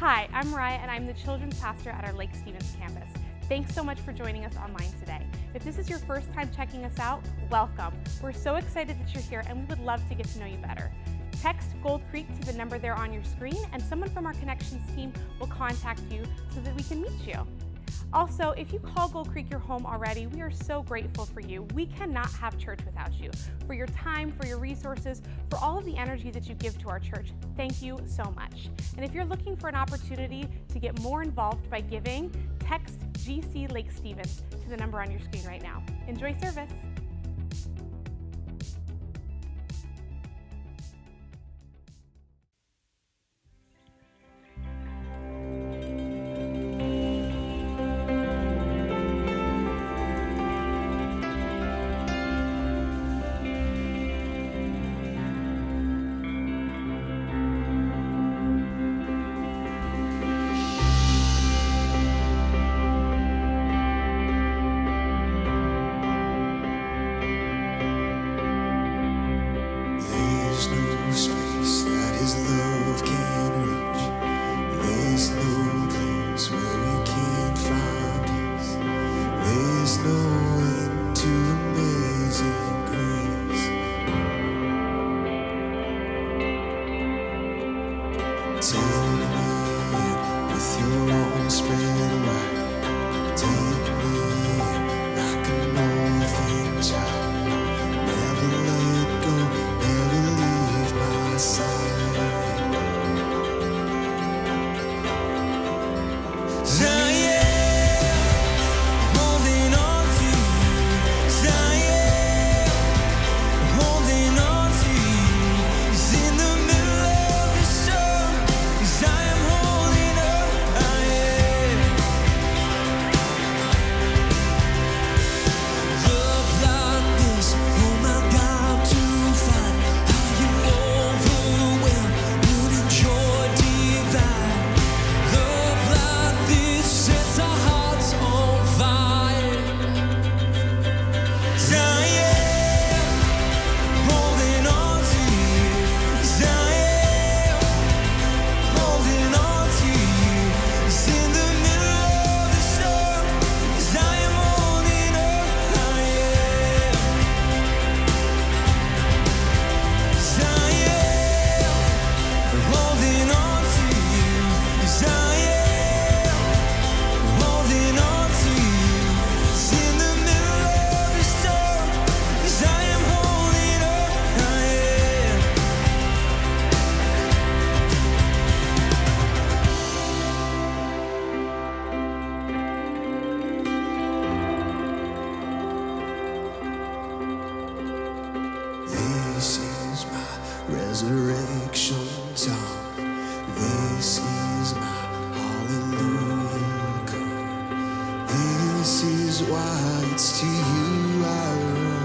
Hi, I'm Mariah, and I'm the children's pastor at our Lake Stevens campus. Thanks so much for joining us online today. If this is your first time checking us out, welcome. We're so excited that you're here, and we would love to get to know you better. Text Gold Creek to the number there on your screen, and someone from our Connections team will contact you so that we can meet you. Also, if you call Gold Creek your home already, we are so grateful for you. We cannot have church without you. For your time, for your resources, for all of the energy that you give to our church, thank you so much. And if you're looking for an opportunity to get more involved by giving, text GC Lake Stevens to the number on your screen right now. Enjoy service. Resurrection song. This is my hallelujah come. This is why it's to you I run.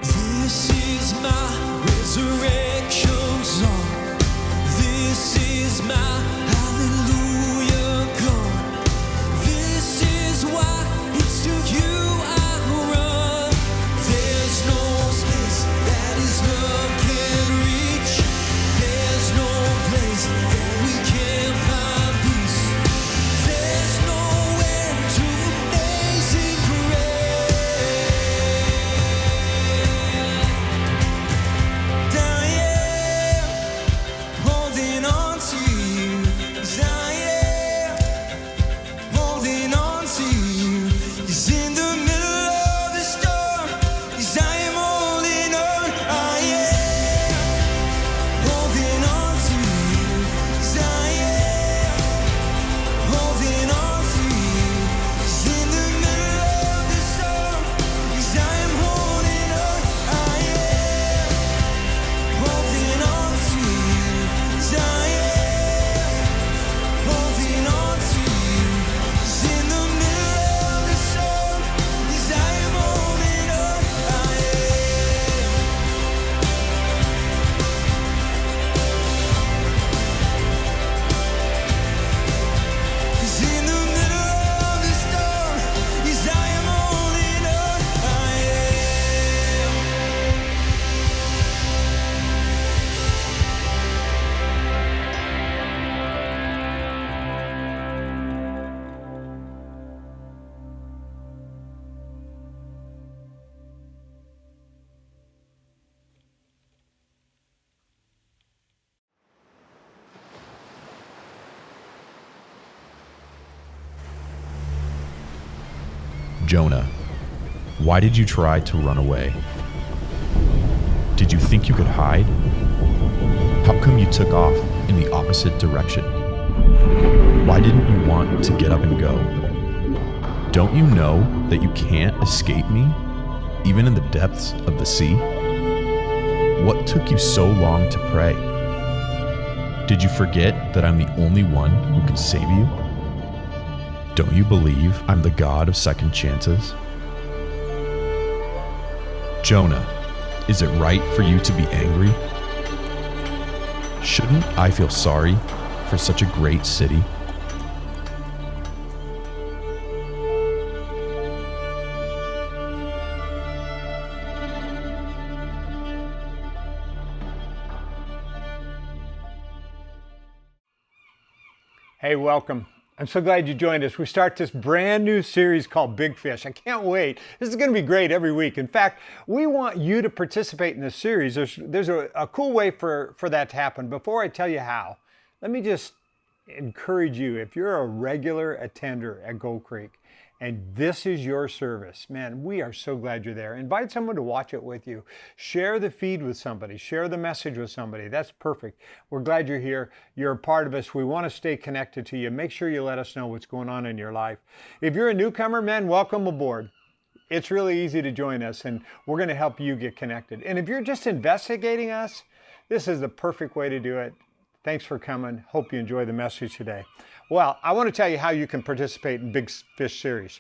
This is my resurrection song. This is my hallelujah come. This is why it's to you I run. There's no space that is love. Jonah, why did you try to run away? Did you think you could hide? How come you took off in the opposite direction? Why didn't you want to get up and go? Don't you know that you can't escape me, even in the depths of the sea? What took you so long to pray? Did you forget that I'm the only one who can save you? Don't you believe I'm the God of second chances? Jonah, is it right for you to be angry? Shouldn't I feel sorry for such a great city? Hey, welcome. I'm so glad you joined us. We start this brand new series called Big Fish. I can't wait. This is going to be great every week. In fact, we want you to participate in this series. There's a cool way for that to happen. Before I tell you how, let me just encourage you. If you're a regular attender at Gold Creek and this is your service, man, we are so glad you're there. Invite someone to watch it with you. Share the feed with somebody. Share the message with somebody. That's perfect. We're glad you're here. You're a part of us. We want to stay connected to you. Make sure you let us know what's going on in your life. If you're a newcomer, man, welcome aboard. It's really easy to join us, and we're going to help you get connected. And if you're just investigating us, this is the perfect way to do it. Thanks for coming. Hope you enjoy the message today. Well, I want to tell you how you can participate in Big Fish series.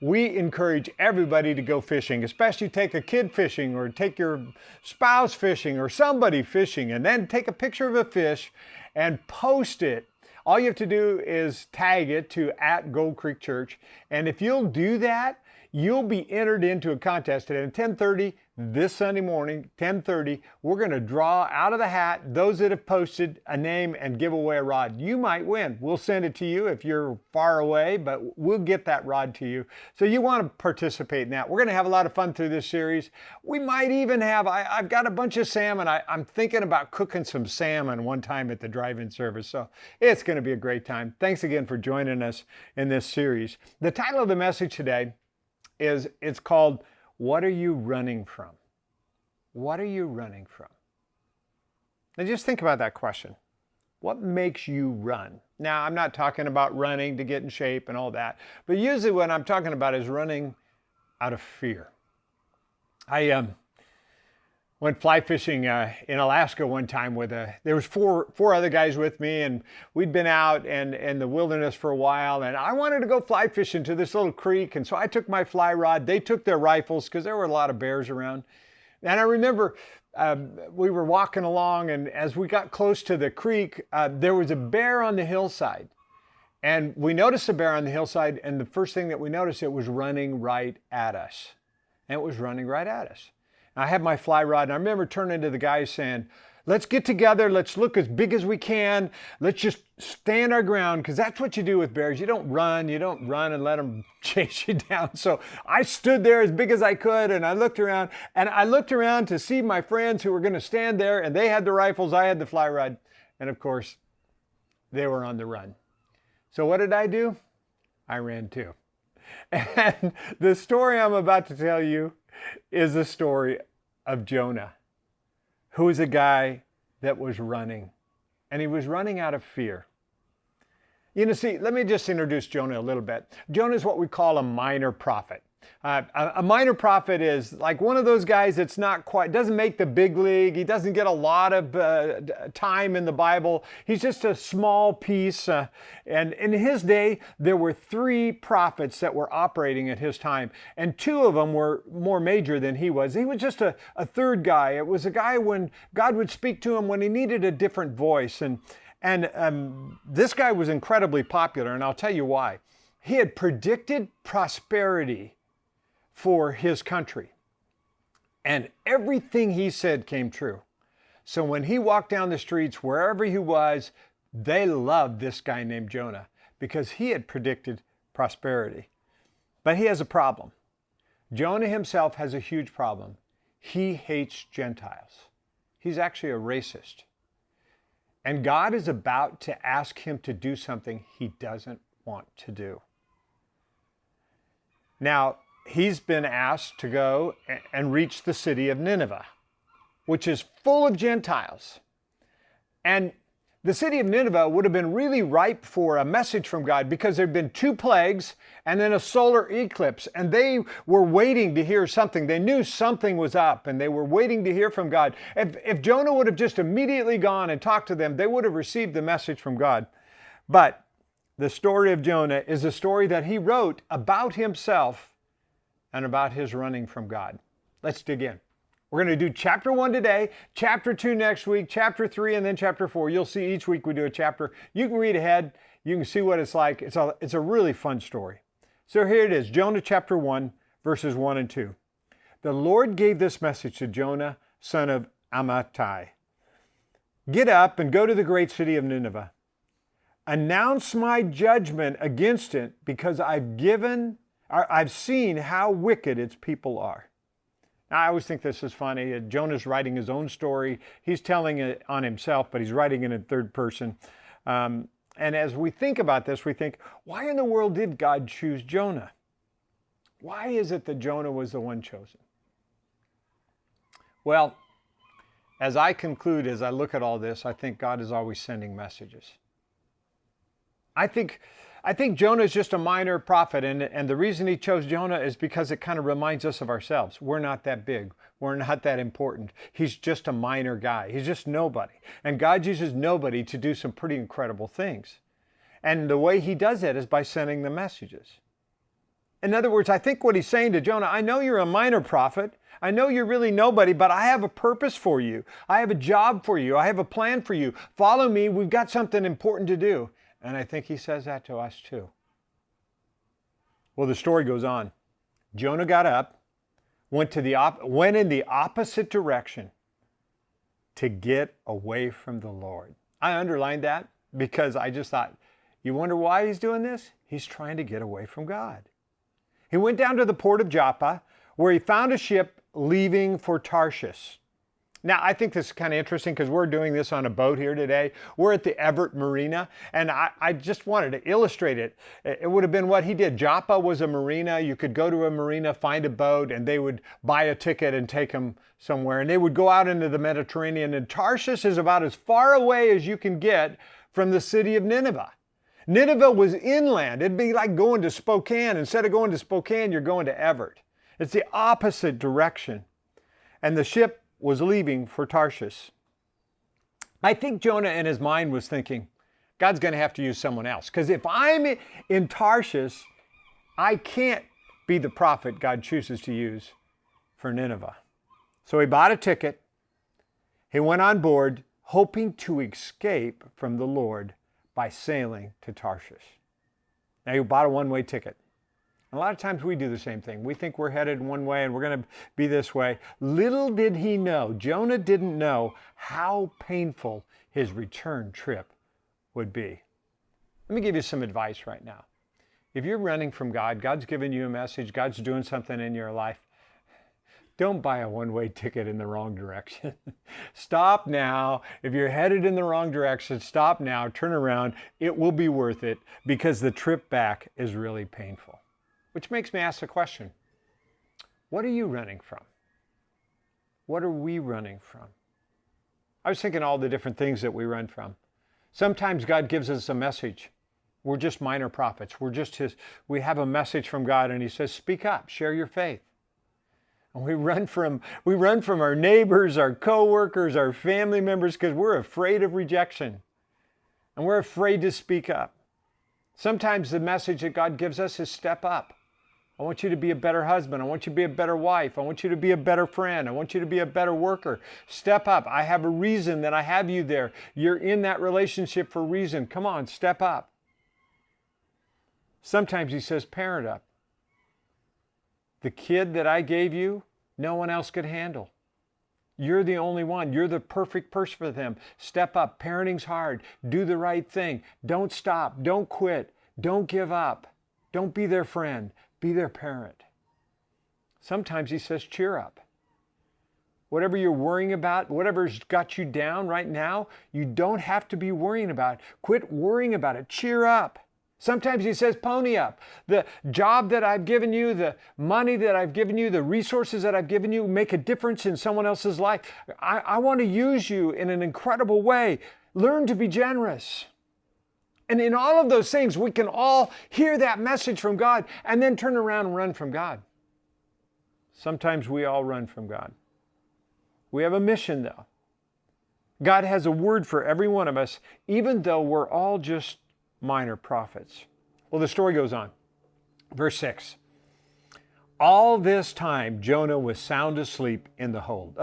We encourage everybody to go fishing, especially take a kid fishing or take your spouse fishing or somebody fishing, and then take a picture of a fish and post it. All you have to do is tag it to @Gold Creek Church. And if you'll do that, you'll be entered into a contest. And at 10:30 this Sunday morning, 10:30, we're going to draw out of the hat those that have posted a name and give away a rod. You might win. We'll send it to you if you're far away, but we'll get that rod to you. So you want to participate in that. We're going to have a lot of fun through this series. We might even have, I've got a bunch of salmon. I'm thinking about cooking some salmon one time at the drive-in service. So it's going to be a great time. Thanks again for joining us in this series. The title of the message today it's called, What Are You Running From? What are you running from? Now just think about that question. What makes you run? Now, I'm not talking about running to get in shape and all that, but usually what I'm talking about is running out of fear. I went fly fishing in Alaska one time there was four other guys with me, and we'd been out in the wilderness for a while, and I wanted to go fly fishing to this little creek, and so I took my fly rod. They took their rifles because there were a lot of bears around. And I remember we were walking along, and as we got close to the creek, there was a bear on the hillside. And we noticed a bear on the hillside, and the first thing that we noticed, it was running right at us. And it was running right at us. I had my fly rod, and I remember turning to the guys saying, let's get together, let's look as big as we can, let's just stand our ground, because that's what you do with bears. You don't run and let them chase you down. So I stood there as big as I could, and I looked around to see my friends who were going to stand there, and they had the rifles, I had the fly rod, and of course, they were on the run. So what did I do? I ran too. And the story I'm about to tell you is the story of Jonah, who was a guy that was running, and he was running out of fear. You know, see, let me just introduce Jonah a little bit. Jonah is what we call a minor prophet. A minor prophet is like one of those guys that's doesn't make the big league. He doesn't get a lot of time in the Bible. He's just a small piece. And in his day, there were 3 prophets that were operating at his time. And 2 of them were more major than he was. He was just a third guy. It was a guy when God would speak to him when he needed a different voice. And this guy was incredibly popular, and I'll tell you why. He had predicted prosperity for his country. And everything he said came true. So when he walked down the streets, wherever he was, they loved this guy named Jonah because he had predicted prosperity. But he has a problem. Jonah himself has a huge problem. He hates Gentiles. He's actually a racist. And God is about to ask him to do something he doesn't want to do. Now, he's been asked to go and reach the city of Nineveh, which is full of Gentiles. And the city of Nineveh would have been really ripe for a message from God because there had been 2 plagues and then a solar eclipse, and they were waiting to hear something. They knew something was up, and they were waiting to hear from God. If Jonah would have just immediately gone and talked to them, they would have received the message from God. But the story of Jonah is a story that he wrote about himself and about his running from God. Let's dig in. We're going to do chapter 1 today, chapter 2 next week, chapter 3, and then chapter 4. You'll see each week we do a chapter. You can read ahead. You can see what it's like. It's a really fun story. So here it is, Jonah chapter 1, verses 1 and 2. The Lord gave this message to Jonah, son of Amittai. Get up and go to the great city of Nineveh. Announce my judgment against it because I've seen how wicked its people are. Now, I always think this is funny. Jonah's writing his own story. He's telling it on himself, but he's writing it in third person. And as we think about this, we think, why in the world did God choose Jonah? Why is it that Jonah was the one chosen? Well, as I conclude, as I look at all this, I think God is always sending messages. I think Jonah is just a minor prophet, and the reason he chose Jonah is because it kind of reminds us of ourselves. We're not that big. We're not that important. He's just a minor guy. He's just nobody. And God uses nobody to do some pretty incredible things. And the way he does that is by sending the messages. In other words, I think what he's saying to Jonah, I know you're a minor prophet. I know you're really nobody, but I have a purpose for you. I have a job for you. I have a plan for you. Follow me. We've got something important to do. And I think he says that to us too. Well, the story goes on. Jonah got up, went in the opposite direction to get away from the Lord. I underlined that because I just thought, you wonder why he's doing this? He's trying to get away from God. He went down to the port of Joppa, where he found a ship leaving for Tarshish. Now, I think this is kind of interesting because we're doing this on a boat here today. We're at the Everett Marina, and I just wanted to illustrate it. It would have been what he did. Joppa was a marina. You could go to a marina, find a boat, and they would buy a ticket and take them somewhere. And they would go out into the Mediterranean. And Tarshish is about as far away as you can get from the city of Nineveh. Nineveh was inland. It'd be like going to Spokane. Instead of going to Spokane, you're going to Everett. It's the opposite direction. And the ship was leaving for Tarshish. I think Jonah in his mind was thinking, God's going to have to use someone else. Because if I'm in Tarshish, I can't be the prophet God chooses to use for Nineveh. So he bought a ticket. He went on board, hoping to escape from the Lord by sailing to Tarshish. Now he bought a one-way ticket. A lot of times we do the same thing. We think we're headed one way and we're going to be this way. Little did he know, Jonah didn't know how painful his return trip would be. Let me give you some advice right now. If you're running from God, God's given you a message, God's doing something in your life, don't buy a one-way ticket in the wrong direction. Stop now. If you're headed in the wrong direction, stop now, turn around. It will be worth it because the trip back is really painful. Which makes me ask the question, what are you running from? What are we running from? I was thinking all the different things that we run from. Sometimes God gives us a message. We're just minor prophets. We have a message from God and he says, speak up, share your faith. And we run from our neighbors, our coworkers, our family members because we're afraid of rejection. And we're afraid to speak up. Sometimes the message that God gives us is step up. I want you to be a better husband. I want you to be a better wife. I want you to be a better friend. I want you to be a better worker. Step up. I have a reason that I have you there. You're in that relationship for a reason. Come on, step up. Sometimes he says, parent up. The kid that I gave you, no one else could handle. You're the only one. You're the perfect person for them. Step up. Parenting's hard. Do the right thing. Don't stop. Don't quit. Don't give up. Don't be their friend. Be their parent. Sometimes he says, cheer up. Whatever you're worrying about, whatever's got you down right now, you don't have to be worrying about it. Quit worrying about it. Cheer up. Sometimes he says, pony up. The job that I've given you, the money that I've given you, the resources that I've given you make a difference in someone else's life. I want to use you in an incredible way. Learn to be generous. And in all of those things, we can all hear that message from God and then turn around and run from God. Sometimes we all run from God. We have a mission, though. God has a word for every one of us, even though we're all just minor prophets. Well, the story goes on. Verse 6. All this time, Jonah was sound asleep in the hold.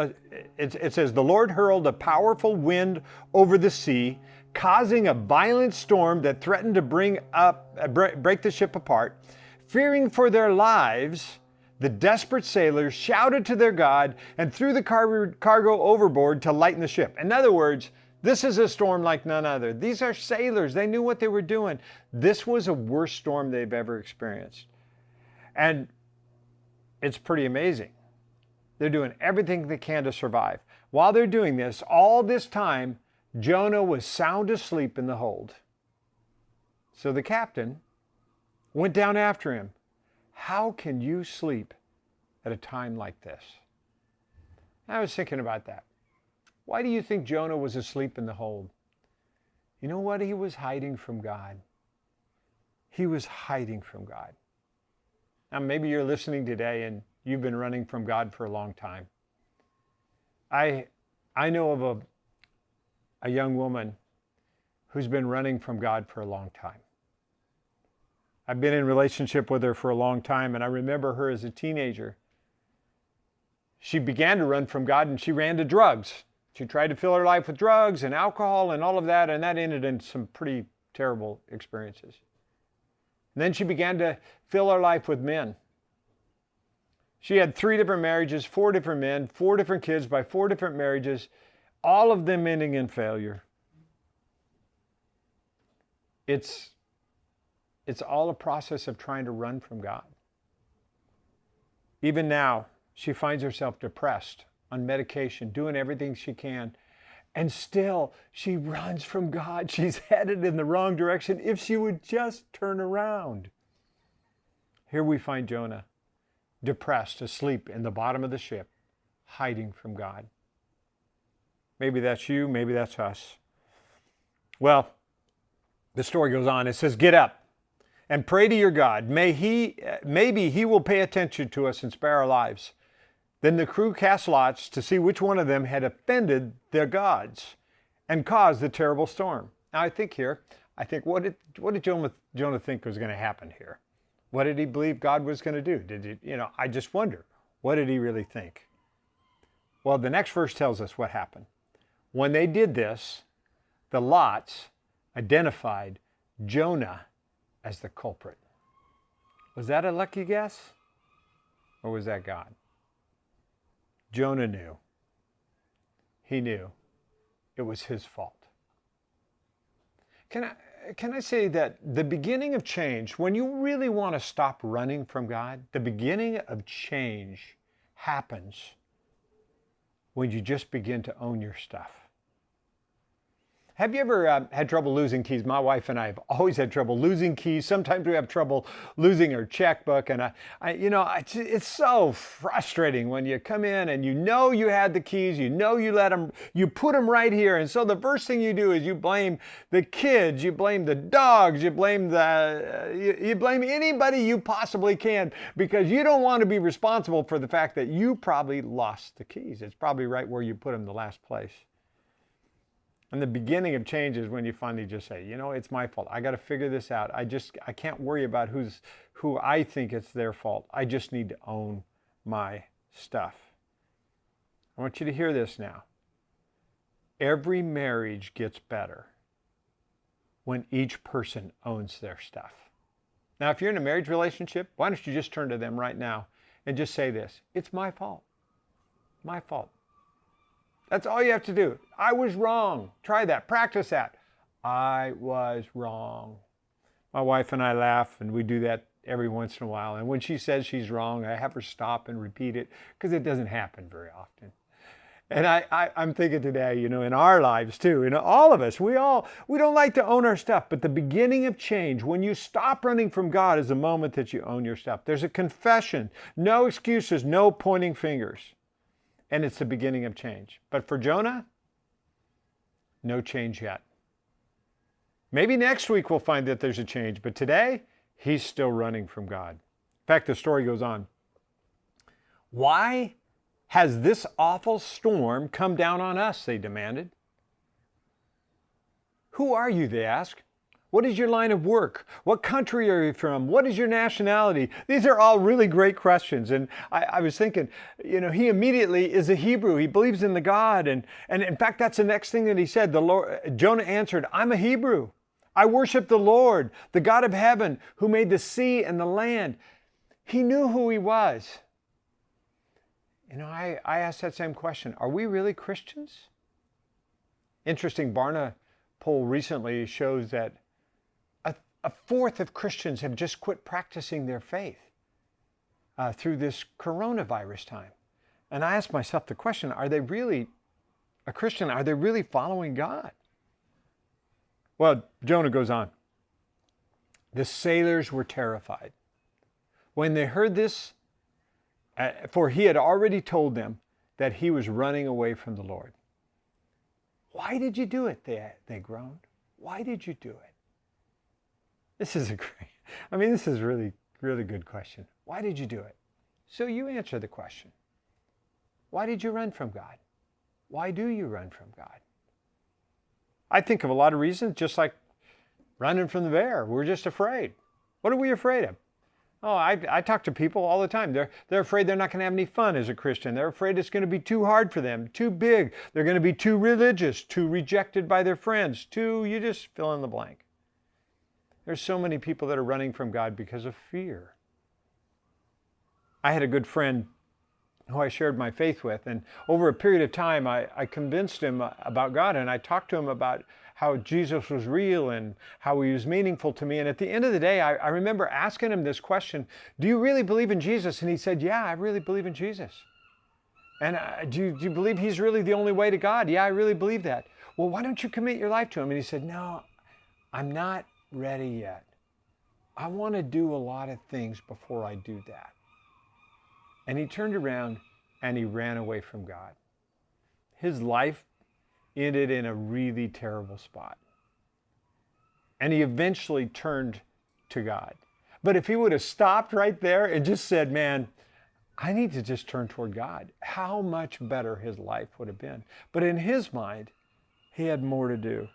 It says, the Lord hurled a powerful wind over the sea, causing a violent storm that threatened to break the ship apart. Fearing for their lives, the desperate sailors shouted to their God and threw the cargo overboard to lighten the ship. In other words, this is a storm like none other. These are sailors. They knew what they were doing. This was a worst storm they've ever experienced. And it's pretty amazing. They're doing everything they can to survive. While they're doing this, all this time, Jonah was sound asleep in the hold. So the captain went down after him. How can you sleep at a time like this? I was thinking about that. Why do you think Jonah was asleep in the hold? You know what? He was hiding from God. He was hiding from God. Now, maybe you're listening today and you've been running from God for a long time. I know of a young woman who's been running from God for a long time. I've been in relationship with her for a long time, and I remember her as a teenager. She began to run from God, and she ran to drugs. She tried to fill her life with drugs and alcohol and all of that, and that ended in some pretty terrible experiences. And then she began to fill her life with men. She had 3 different marriages, 4 different men, 4 different kids by 4 different marriages, all of them ending in failure. It's all a process of trying to run from God. Even now, she finds herself depressed, on medication, doing everything she can. And still, she runs from God. She's headed in the wrong direction if she would just turn around. Here we find Jonah, depressed, asleep in the bottom of the ship, hiding from God. Maybe that's you, maybe that's us. Well, the story goes on. It says, get up and pray to your God. Maybe he will pay attention to us and spare our lives. Then the crew cast lots to see which one of them had offended their gods and caused the terrible storm. Now I think, what did Jonah think was going to happen here? What did he believe God was going to do? I just wonder, what did he really think? Well, the next verse tells us what happened. When they did this, the lots identified Jonah as the culprit. Was that a lucky guess? Or was that God? Jonah knew. He knew it was his fault. Can I say that the beginning of change, when you really want to stop running from God, the beginning of change happens when you just begin to own your stuff. Have you ever had trouble losing keys? My wife and I have always had trouble losing keys. Sometimes we have trouble losing our checkbook. And it's so frustrating when you come in and you know you had the keys, you put them right here. And so the first thing you do is you blame the kids, you blame the dogs, you blame anybody you possibly can, because you don't want to be responsible for the fact that you probably lost the keys. It's probably right where you put them the last place. And the beginning of change is when you finally just say, it's my fault. I got to figure this out. I can't worry about who I think it's their fault. I just need to own my stuff. I want you to hear this now. Every marriage gets better when each person owns their stuff. Now, if you're in a marriage relationship, why don't you just turn to them right now and just say this: it's my fault. My fault. That's all you have to do. I was wrong. Try that. Practice that. I was wrong. My wife and I laugh, and we do that every once in a while. And when she says she's wrong, I have her stop and repeat it, because it doesn't happen very often. And I'm thinking today, in our lives too, all of us, we don't like to own our stuff, but the beginning of change, when you stop running from God, is the moment that you own your stuff. There's a confession, no excuses, no pointing fingers. And it's the beginning of change. But for Jonah, no change yet. Maybe next week we'll find that there's a change, but today, he's still running from God. In fact, the story goes on. Why has this awful storm come down on us? They demanded. Who are you? They asked. What is your line of work? What country are you from? What is your nationality? These are all really great questions. And I was thinking, he immediately is a Hebrew. He believes in the God. And in fact, that's the next thing that he said. Jonah answered, I'm a Hebrew. I worship the Lord, the God of heaven, who made the sea and the land. He knew who he was. I asked that same question. Are we really Christians? Interesting, Barna poll recently shows that a fourth of Christians have just quit practicing their faith through this coronavirus time. And I asked myself the question, are they really a Christian? Are they really following God? Well, Jonah goes on. The sailors were terrified. When they heard this, for he had already told them that he was running away from the Lord. Why did you do it? They groaned. Why did you do it? This is really, really good question. Why did you do it? So you answer the question. Why did you run from God? Why do you run from God? I think of a lot of reasons, just like running from the bear. We're just afraid. What are we afraid of? Oh, I talk to people all the time. They're afraid they're not going to have any fun as a Christian. They're afraid it's going to be too hard for them, too big. They're going to be too religious, too rejected by their friends, you just fill in the blank. There's so many people that are running from God because of fear. I had a good friend who I shared my faith with, and over a period of time, I convinced him about God, and I talked to him about how Jesus was real and how he was meaningful to me. And at the end of the day, I remember asking him this question, do you really believe in Jesus? And he said, yeah, I really believe in Jesus. And do you believe he's really the only way to God? Yeah, I really believe that. Well, why don't you commit your life to him? And he said, no, I'm not ready yet. I want to do a lot of things before I do that. And he turned around and he ran away from God. His life ended in a really terrible spot. And he eventually turned to God. But if he would have stopped right there and just said, man, I need to just turn toward God, how much better his life would have been. But in his mind, he had more to do.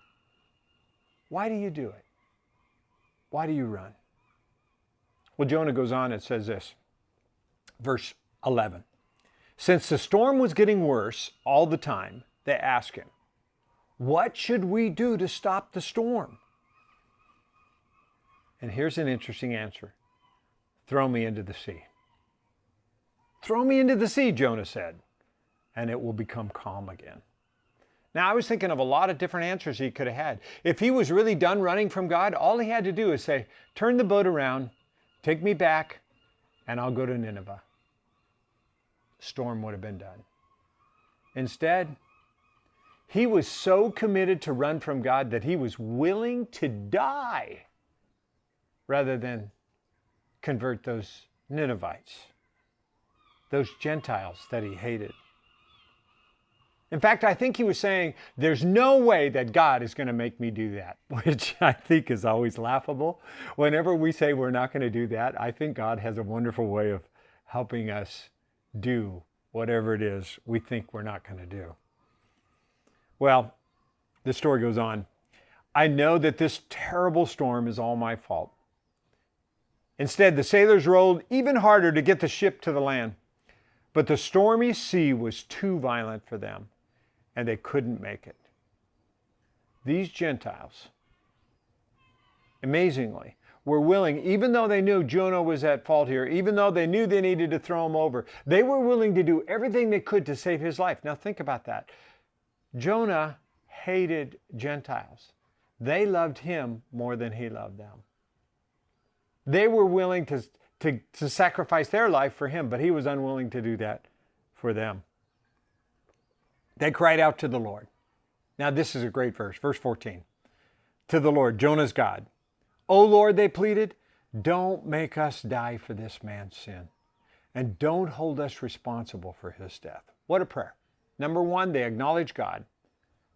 Why do you do it? Why do you run? Well, Jonah goes on and says this, verse 11. Since the storm was getting worse all the time, they asked him, what should we do to stop the storm? And here's an interesting answer. Throw me into the sea. Throw me into the sea, Jonah said, and it will become calm again. Now, I was thinking of a lot of different answers he could have had. If he was really done running from God, all he had to do is say, turn the boat around, take me back, and I'll go to Nineveh. The storm would have been done. Instead, he was so committed to run from God that he was willing to die rather than convert those Ninevites, those Gentiles that he hated. In fact, I think he was saying, there's no way that God is going to make me do that, which I think is always laughable. Whenever we say we're not going to do that, I think God has a wonderful way of helping us do whatever it is we think we're not going to do. Well, the story goes on. I know that this terrible storm is all my fault. Instead, the sailors rowed even harder to get the ship to the land. But the stormy sea was too violent for them, and they couldn't make it. These Gentiles, amazingly, were willing, even though they knew Jonah was at fault here, even though they knew they needed to throw him over, they were willing to do everything they could to save his life. Now think about that. Jonah hated Gentiles. They loved him more than he loved them. They were willing to sacrifice their life for him, but he was unwilling to do that for them. They cried out to the Lord. Now this is a great verse, verse 14. To the Lord, Jonah's God. O Lord, they pleaded, don't make us die for this man's sin, and don't hold us responsible for his death. What a prayer. Number one, they acknowledged God.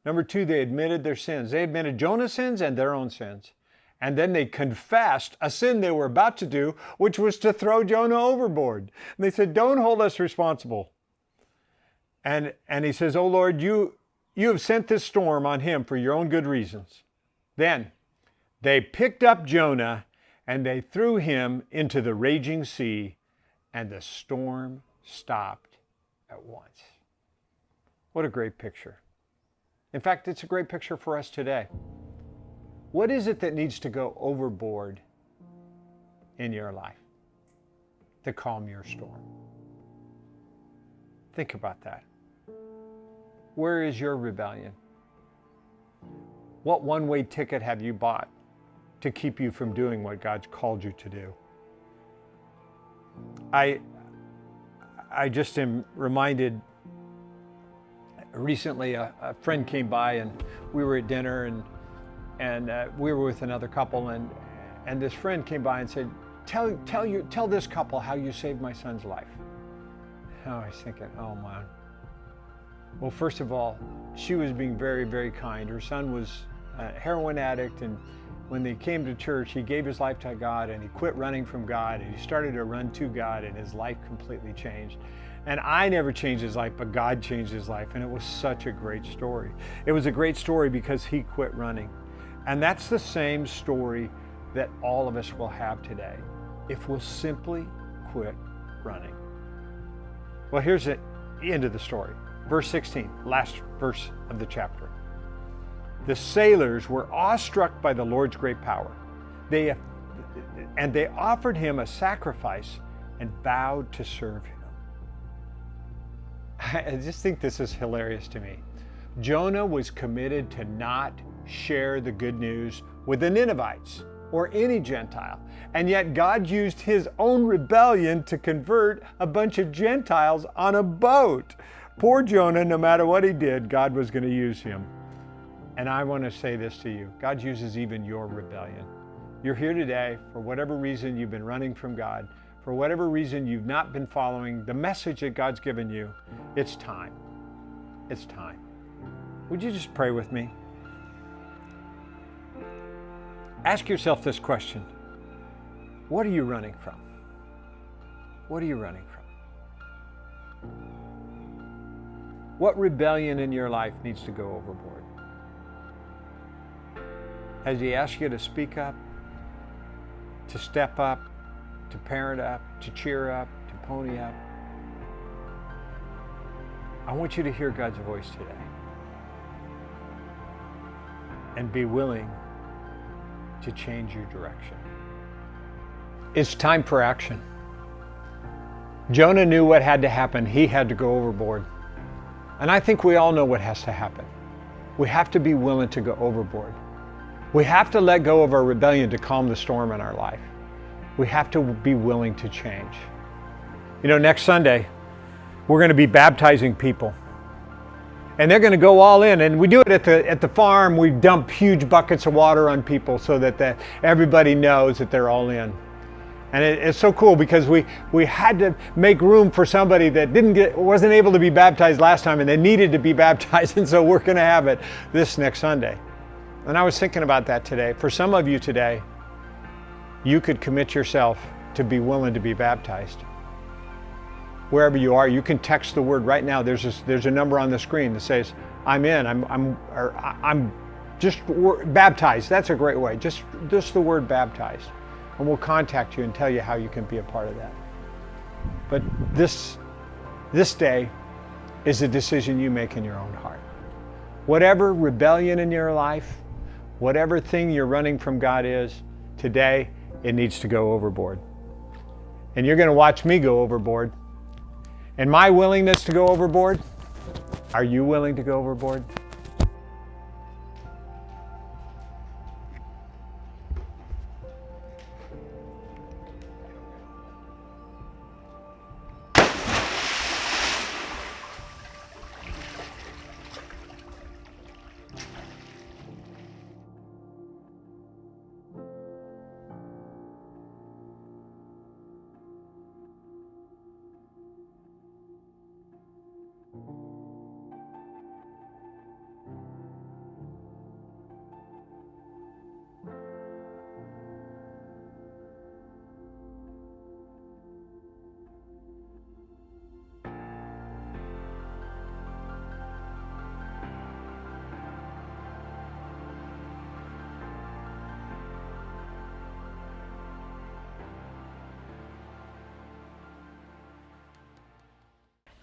Number two, they admitted their sins. They admitted Jonah's sins and their own sins. And then they confessed a sin they were about to do, which was to throw Jonah overboard. And they said, don't hold us responsible. And he says, oh Lord, you have sent this storm on him for your own good reasons. Then they picked up Jonah and they threw him into the raging sea, and the storm stopped at once. What a great picture. In fact, it's a great picture for us today. What is it that needs to go overboard in your life to calm your storm? Think about that. Where is your rebellion? What one-way ticket have you bought to keep you from doing what God's called you to do? I just am reminded, recently a friend came by and we were at dinner and we were with another couple and this friend came by and said, tell this couple how you saved my son's life. And I was thinking, oh man. Well, first of all, she was being very, very kind. Her son was a heroin addict, and when they came to church, he gave his life to God and he quit running from God and he started to run to God, and his life completely changed. And I never changed his life, but God changed his life, and it was such a great story. It was a great story because he quit running. And that's the same story that all of us will have today if we'll simply quit running. Well, here's the end of the story. Verse 16, last verse of the chapter. The sailors were awestruck by the Lord's great power. They offered him a sacrifice and vowed to serve him. I just think this is hilarious to me. Jonah was committed to not share the good news with the Ninevites or any Gentile. And yet God used his own rebellion to convert a bunch of Gentiles on a boat. Poor Jonah, no matter what he did, God was going to use him. And I want to say this to you. God uses even your rebellion. You're here today for whatever reason you've been running from God, for whatever reason you've not been following the message that God's given you. It's time. It's time. Would you just pray with me? Ask yourself this question. What are you running from? What are you running from? What rebellion in your life needs to go overboard? Has he asked you to speak up, to step up, to parent up, to cheer up, to pony up? I want you to hear God's voice today and be willing to change your direction. It's time for action. Jonah knew what had to happen. He had to go overboard. And I think we all know what has to happen. We have to be willing to go overboard. We have to let go of our rebellion to calm the storm in our life. We have to be willing to change. You know, next Sunday, we're going to be baptizing people. And they're going to go all in. And we do it at the farm. We dump huge buckets of water on people so that everybody knows that they're all in. And it's so cool because we had to make room for somebody that wasn't able to be baptized last time, and they needed to be baptized, and so we're going to have it this next Sunday. And I was thinking about that today. For some of you today, you could commit yourself to be willing to be baptized. Wherever you are, you can text the word right now. There's a number on the screen that says, I'm in, I'm just baptized. That's a great way. Just the word baptized. And we'll contact you and tell you how you can be a part of that. But this day is a decision you make in your own heart. Whatever rebellion in your life, whatever thing you're running from God is, today it needs to go overboard. And you're going to watch me go overboard. And my willingness to go overboard, are you willing to go overboard?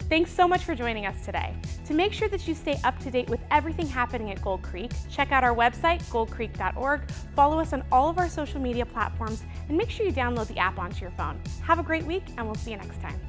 Thanks so much for joining us today. To make sure that you stay up to date with everything happening at Gold Creek, check out our website, goldcreek.org, follow us on all of our social media platforms, and make sure you download the app onto your phone. Have a great week, and we'll see you next time.